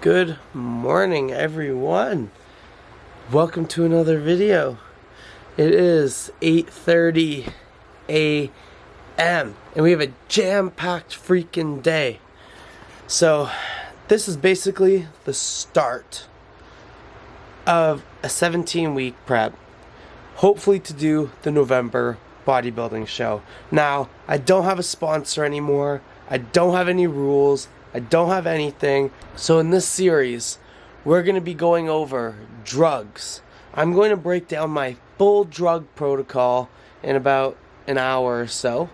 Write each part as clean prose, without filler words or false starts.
Good morning, everyone. Welcome to another video. It is 8:30 a.m. and we have a jam-packed freaking day. So this is basically the start of a 17-week prep, hopefully to do the November bodybuilding show. Now, I don't have a sponsor anymore. I don't have any rules. I don't have anything. So in this series, we're going to be going over drugs. I'm going to break down my full drug protocol in about an hour or so.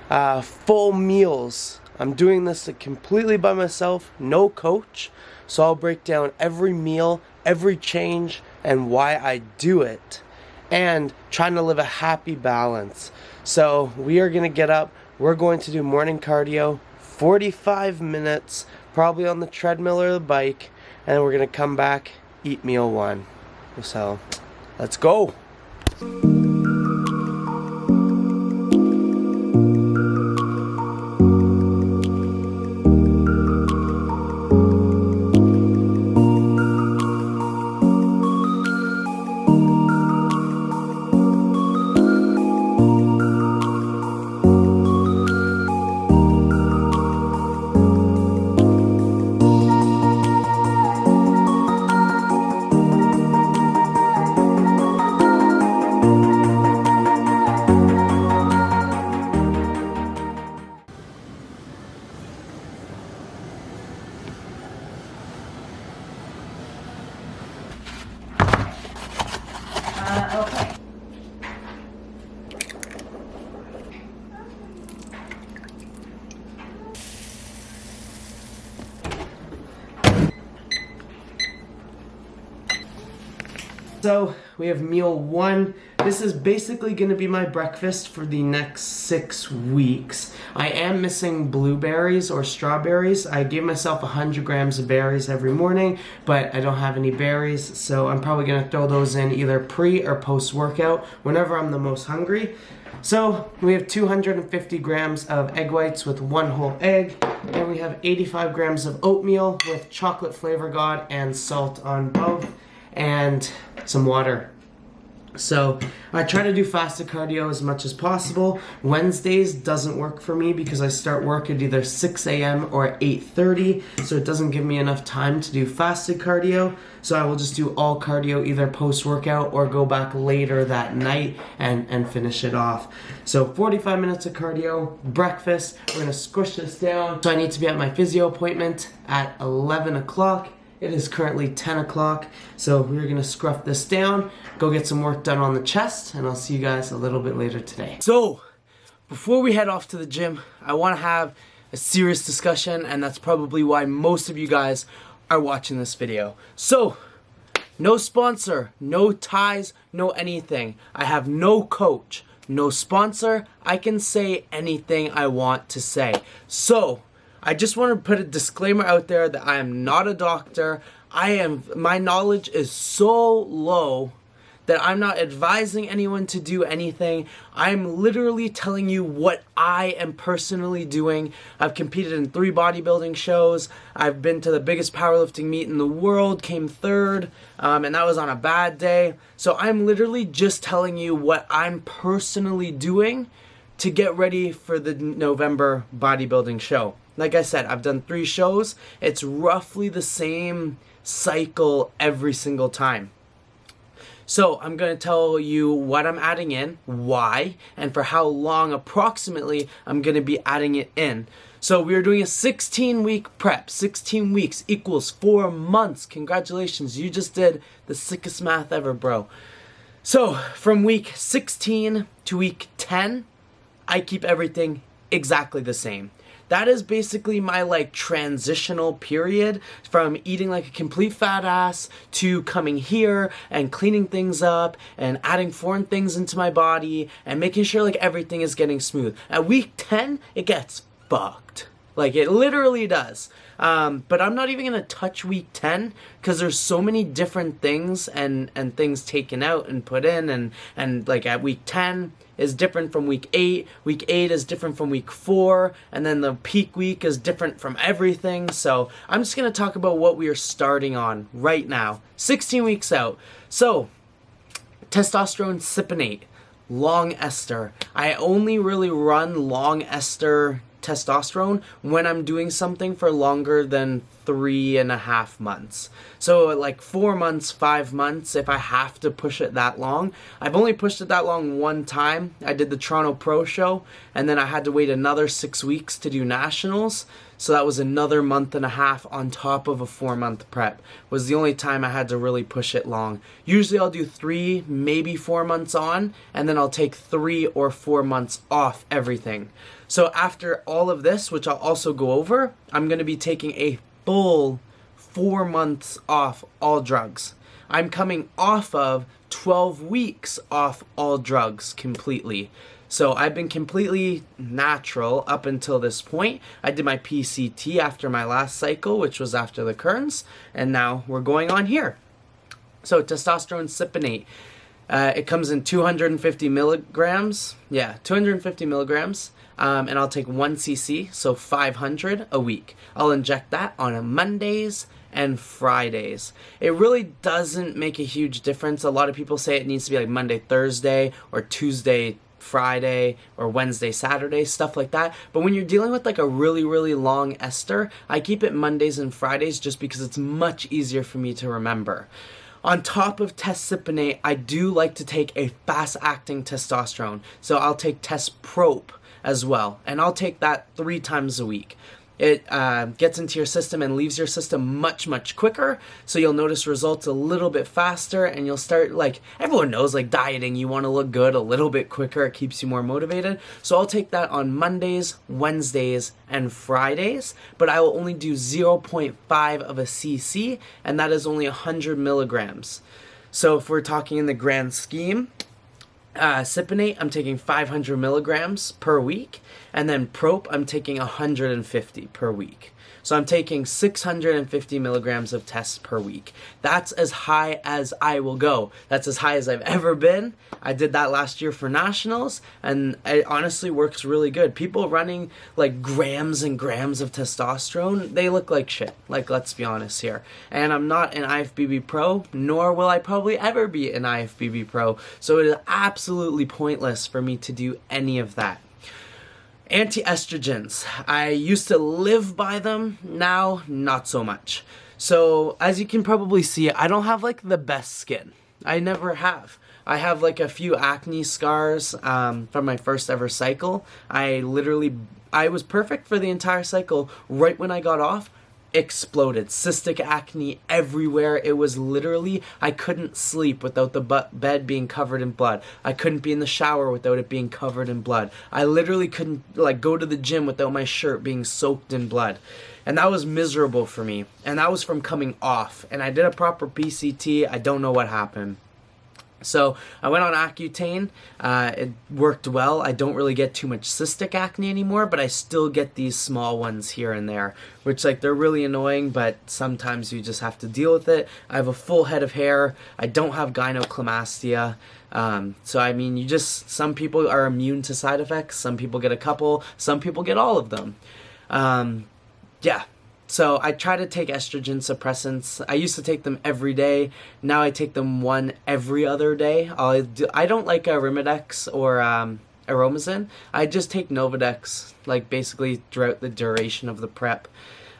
Full meals. I'm doing this completely by myself, no coach. So I'll break down every meal, every change, and why I do it. And trying to live a happy balance. So we are going to get up. We're going to do morning cardio. 45 minutes, probably on the treadmill or the bike, and then we're gonna come back, eat meal one. So, let's go. Okay. So, we have meal one. This is basically going to be my breakfast for the next 6 weeks. I am missing blueberries or strawberries. I give myself 100 grams of berries every morning, but I don't have any berries, so I'm probably going to throw those in either pre or post-workout whenever I'm the most hungry. So, we have 250 grams of egg whites with 1 whole egg, and we have 85 grams of oatmeal with chocolate flavor god and salt on both, and some water. So I try to do fasted cardio as much as possible. Wednesdays doesn't work for me because I start work at either 6 a.m. or 8:30, so it doesn't give me enough time to do fasted cardio. So I will just do all cardio either post-workout or go back later that night and finish it off. So 45 minutes of cardio, breakfast, we're gonna squish this down. So I need to be at my physio appointment at 11 o'clock. It is currently 10 o'clock, so we're gonna scruff this down, go get some work done on the chest, and I'll see you guys a little bit later today. So, before we head off to the gym, I wanna have a serious discussion, and that's probably why most of you guys are watching this video. So, no sponsor, no ties, no anything. I have no coach, no sponsor. I can say anything I want to say. So, I just want to put a disclaimer out there that I am not a doctor. My knowledge is so low that I'm not advising anyone to do anything. I'm literally telling you what I am personally doing. I've competed in 3 bodybuilding shows. I've been to the biggest powerlifting meet in the world, came 3rd, and that was on a bad day. So I'm literally just telling you what I'm personally doing to get ready for the November bodybuilding show. Like I said, I've done 3 shows. It's roughly the same cycle every single time. So I'm going to tell you what I'm adding in, why, and for how long approximately I'm going to be adding it in. So we are doing a 16-week prep. 16 weeks equals 4 months. Congratulations, you just did the sickest math ever, bro. So from week 16 to week 10, I keep everything exactly the same. That is basically my transitional period from eating like a complete fat ass to coming here and cleaning things up and adding foreign things into my body and making sure everything is getting smooth. At week 10, it gets fucked. Like, it literally does. But I'm not even going to touch week 10 because there's so many different things and things taken out and put in. And like at week 10 is different from week 8. Week 8 is different from week 4. And then the peak week is different from everything. So I'm just going to talk about what we are starting on right now. 16 weeks out. So, testosterone cypionate, long ester. I only really run long ester testosterone when I'm doing something for longer than 3.5 months. So like 4 months, 5 months, if I have to push it that long. I've only pushed it that long one time. I did the Toronto Pro Show, and then I had to wait another 6 weeks to do nationals. So that was another 1.5 months on top of a 4-month prep. Was the only time I had to really push it long. Usually I'll do 3, maybe 4 months on, and then I'll take 3 or 4 months off everything. So after all of this, which I'll also go over, I'm going to be taking a full 4 months off all drugs. I'm coming off of 12 weeks off all drugs completely. So I've been completely natural up until this point. I did my PCT after my last cycle, which was after the Kearns, and now we're going on here. So testosterone cypionate. It comes in 250 milligrams. Yeah, 250 milligrams. And I'll take 1 cc, so 500 a week. I'll inject that on Mondays and Fridays. It really doesn't make a huge difference. A lot of people say it needs to be like Monday, Thursday, or Tuesday, Friday, or Wednesday, Saturday, stuff like that. But when you're dealing with like a really, really long ester, I keep it Mondays and Fridays just because it's much easier for me to remember. On top of Test-Cypionate, I do like to take a fast-acting testosterone. So I'll take Test-Prop as well, and I'll take that 3 times a week. It gets into your system and leaves your system much, much quicker, so you'll notice results a little bit faster, and you'll start, like, everyone knows, like, dieting, you want to look good a little bit quicker, it keeps you more motivated. So I'll take that on Mondays, Wednesdays, and Fridays, but I will only do 0.5 of a cc, and that is only 100 milligrams. So if we're talking in the grand scheme, Cypionate, I'm taking 500 milligrams per week, and then Prop, I'm taking 150 per week. So I'm taking 650 milligrams of tests per week. That's as high as I will go. That's as high as I've ever been. I did that last year for nationals, and it honestly works really good. People running like grams and grams of testosterone, they look like shit. Like, let's be honest here. And I'm not an IFBB pro, nor will I probably ever be an IFBB pro. So it is absolutely pointless for me to do any of that. Anti-estrogens. I used to live by them, now not so much. So as you can probably see, I don't have like the best skin. I never have. I have like a few acne scars from my first ever cycle. I was perfect for the entire cycle. Right when I got off, exploded. Cystic acne everywhere. It was literally, I couldn't sleep without the bed being covered in blood. I couldn't be in the shower without it being covered in blood. I literally couldn't like go to the gym without my shirt being soaked in blood. And that was miserable for me. And that was from coming off. And I did a proper PCT. I don't know what happened. So I went on Accutane. It worked well. I don't really get too much cystic acne anymore, but I still get these small ones here and there, which like they're really annoying, but sometimes you just have to deal with it. I have a full head of hair. I don't have gynecomastia. So I mean, some people are immune to side effects. Some people get a couple. Some people get all of them. Yeah. So I try to take estrogen suppressants. I used to take them every day. Now I take them one every other day. I don't like Arimidex or Aromazin. I just take Novadex, like basically throughout the duration of the prep.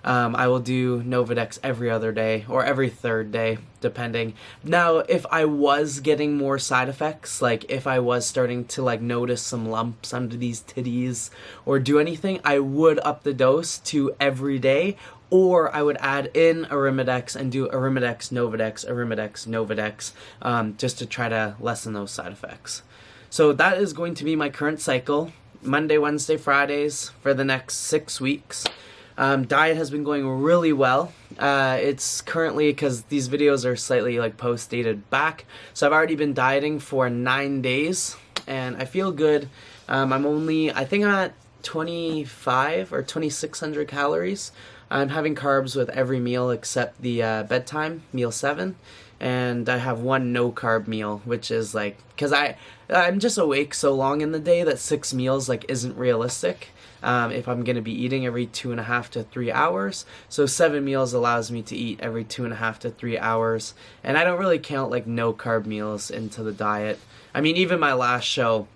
I will do Novadex every other day or every third day, depending. Now, if I was getting more side effects, like if I was starting to like notice some lumps under these titties or do anything, I would up the dose to every day, or I would add in Arimidex and do Arimidex, Novadex, just to try to lessen those side effects. So that is going to be my current cycle, Monday, Wednesday, Fridays for the next 6 weeks. Diet has been going really well. It's currently, because these videos are slightly like post-dated back, so I've already been dieting for 9 days, and I feel good. I think I'm at 25 or 2600 calories. I'm having carbs with every meal except the bedtime, meal 7. And I have one no carb meal, which is like, because I'm just awake so long in the day that 6 meals like isn't realistic. If I'm going to be eating every 2.5 to 3 hours. So 7 meals allows me to eat every 2.5 to 3 hours. And I don't really count like no carb meals into the diet. I mean, even my last show,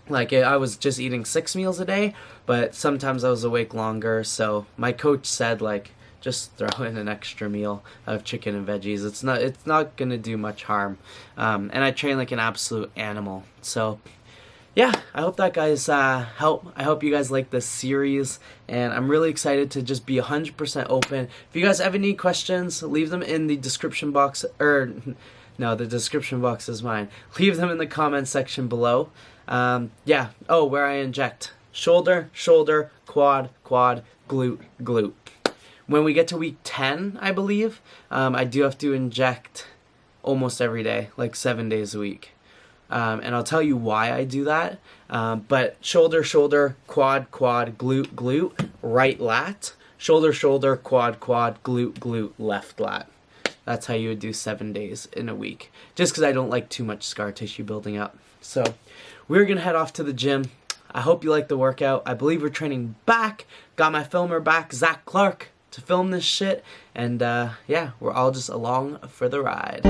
like I was just eating 6 meals a day, but sometimes I was awake longer. So my coach said like, just throw in an extra meal of chicken and veggies. It's not gonna do much harm. And I train like an absolute animal. So yeah, I hope that guys help. I hope you guys like this series, and I'm really excited to just be 100% open. If you guys have any questions, leave them in the description box, or no, the description box is mine. Leave them in the comment section below. Yeah, oh, where I inject. Shoulder, shoulder, quad, quad, glute, glute. When we get to week 10, I believe, I do have to inject almost every day, like 7 days a week. And I'll tell you why I do that. But shoulder, shoulder, quad, quad, glute, glute, right lat. Shoulder, shoulder, quad, quad, glute, glute, left lat. That's how you would do 7 days in a week. Just because I don't like too much scar tissue building up. So we're going to head off to the gym. I hope you like the workout. I believe we're training back. Got my filmer back, Zach Clark, to film this shit. And yeah, we're all just along for the ride.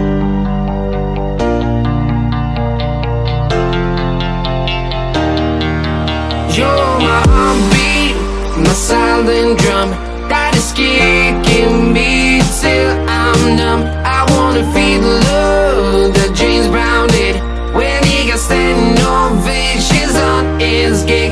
You're my heartbeat, my silent drum, that is kicking me till I'm numb. I wanna feel the love that James Brown did when he got standing ovations on his gig.